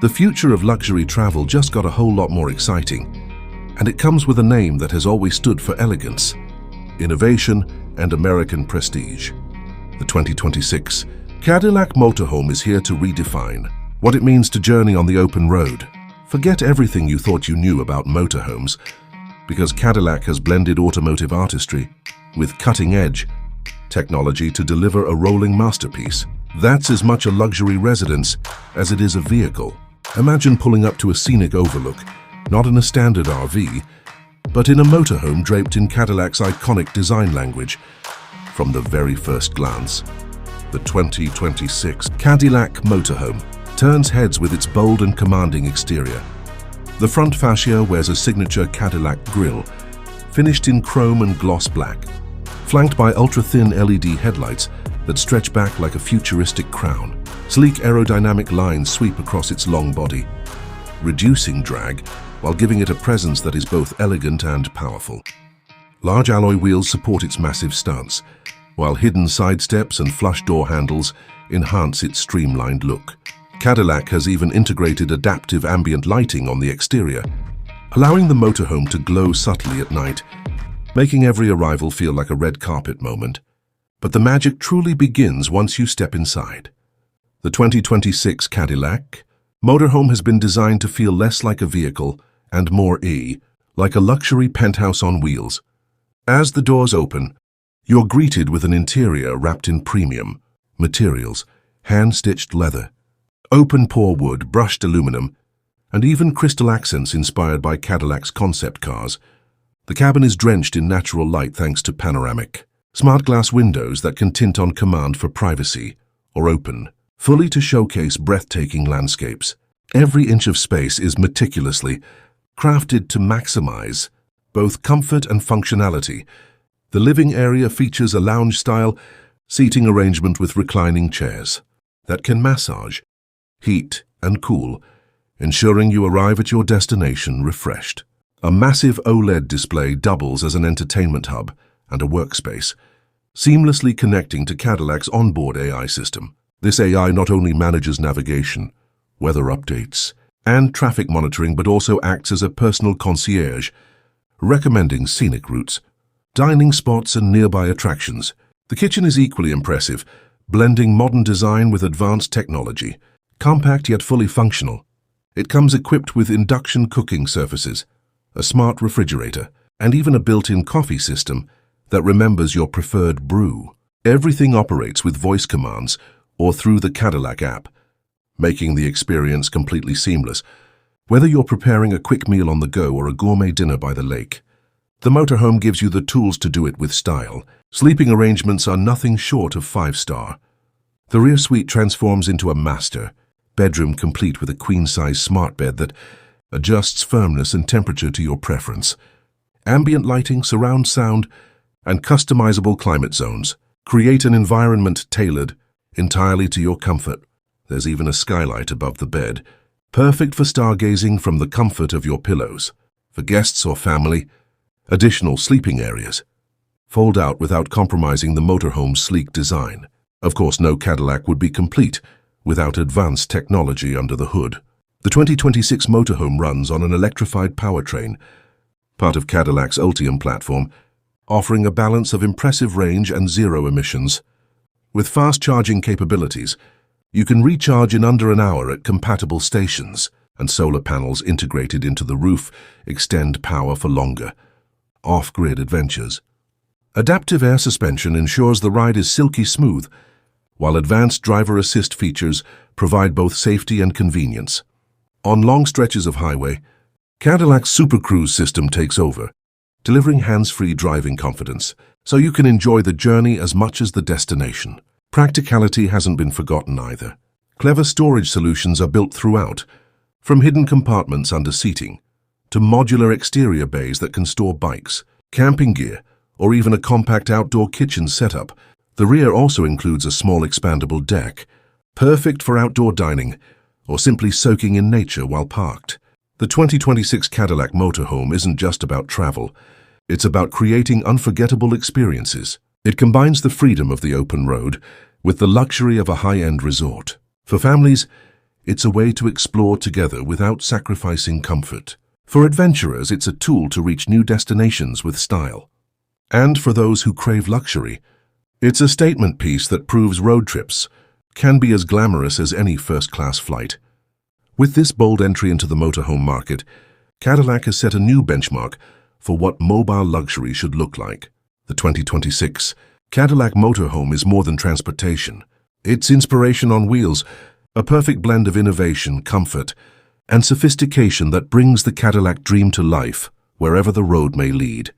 The future of luxury travel just got a whole lot more exciting, and it comes with a name that has always stood for elegance, innovation, and American prestige. The 2026 Cadillac Motorhome is here to redefine what it means to journey on the open road. Forget everything you thought you knew about motorhomes, because Cadillac has blended automotive artistry with cutting-edge technology to deliver a rolling masterpiece. That's as much a luxury residence as it is a vehicle. Imagine pulling up to a scenic overlook, not in a standard RV, but in a motorhome draped in Cadillac's iconic design language. From the very first glance, the 2026 Cadillac Motorhome turns heads with its bold and commanding exterior. The front fascia wears a signature Cadillac grille, finished in chrome and gloss black, flanked by ultra-thin LED headlights that stretch back like a futuristic crown. Sleek aerodynamic lines sweep across its long body, reducing drag while giving it a presence that is both elegant and powerful. Large alloy wheels support its massive stance, while hidden side steps and flush door handles enhance its streamlined look. Cadillac has even integrated adaptive ambient lighting on the exterior, allowing the motorhome to glow subtly at night, making every arrival feel like a red carpet moment. But the magic truly begins once you step inside. The 2026 Cadillac Motorhome has been designed to feel less like a vehicle and more like a luxury penthouse on wheels. As the doors open, you're greeted with an interior wrapped in premium materials, hand-stitched leather, open-pore wood, brushed aluminum, and even crystal accents inspired by Cadillac's concept cars. The cabin is drenched in natural light thanks to panoramic smart glass windows that can tint on command for privacy or open fully to showcase breathtaking landscapes. Every inch of space is meticulously crafted to maximize both comfort and functionality. The living area features a lounge-style seating arrangement with reclining chairs that can massage, heat, and cool, ensuring you arrive at your destination refreshed. A massive OLED display doubles as an entertainment hub and a workspace, seamlessly connecting to Cadillac's onboard AI system. This AI not only manages navigation, weather updates, and traffic monitoring, but also acts as a personal concierge, recommending scenic routes, dining spots, and nearby attractions. The kitchen is equally impressive, blending modern design with advanced technology. Compact yet fully functional, it comes equipped with induction cooking surfaces, a smart refrigerator, and even a built-in coffee system that remembers your preferred brew. Everything operates with voice commands or through the Cadillac app, making the experience completely seamless, whether you're preparing a quick meal on the go or a gourmet dinner by the lake. The motorhome gives you the tools to do it with style. Sleeping arrangements are nothing short of 5-star. The rear suite transforms into a master bedroom complete with a queen-size smart bed that adjusts firmness and temperature to your preference. Ambient lighting, surround sound, and customizable climate zones create an environment tailored entirely to your comfort. There's even a skylight above the bed, perfect for stargazing from the comfort of your pillows. For guests or family, additional sleeping areas fold out without compromising the motorhome's sleek design. Of course, no Cadillac would be complete without advanced technology under the hood. The 2026 motorhome runs on an electrified powertrain, part of Cadillac's Ultium platform, offering a balance of impressive range and zero emissions. With fast charging capabilities, you can recharge in under an hour at compatible stations, and solar panels integrated into the roof extend power for longer, off-grid adventures. Adaptive air suspension ensures the ride is silky smooth, while advanced driver assist features provide both safety and convenience. On long stretches of highway, Cadillac's Super Cruise system takes over, delivering hands-free driving confidence, so you can enjoy the journey as much as the destination. Practicality hasn't been forgotten either. Clever storage solutions are built throughout, from hidden compartments under seating to modular exterior bays that can store bikes, camping gear, or even a compact outdoor kitchen setup. The rear also includes a small expandable deck, perfect for outdoor dining or simply soaking in nature while parked. The 2026 Cadillac Motorhome isn't just about travel, it's about creating unforgettable experiences. It combines the freedom of the open road with the luxury of a high-end resort. For families, It's a way to explore together without sacrificing comfort. For adventurers, it's a tool to reach new destinations with style. And for those who crave luxury, it's a statement piece that proves road trips can be as glamorous as any first-class flight. With this bold entry into the motorhome market, Cadillac has set a new benchmark for what mobile luxury should look like. The 2026 Cadillac Motorhome is more than transportation. It's inspiration on wheels, a perfect blend of innovation, comfort, and sophistication that brings the Cadillac dream to life wherever the road may lead.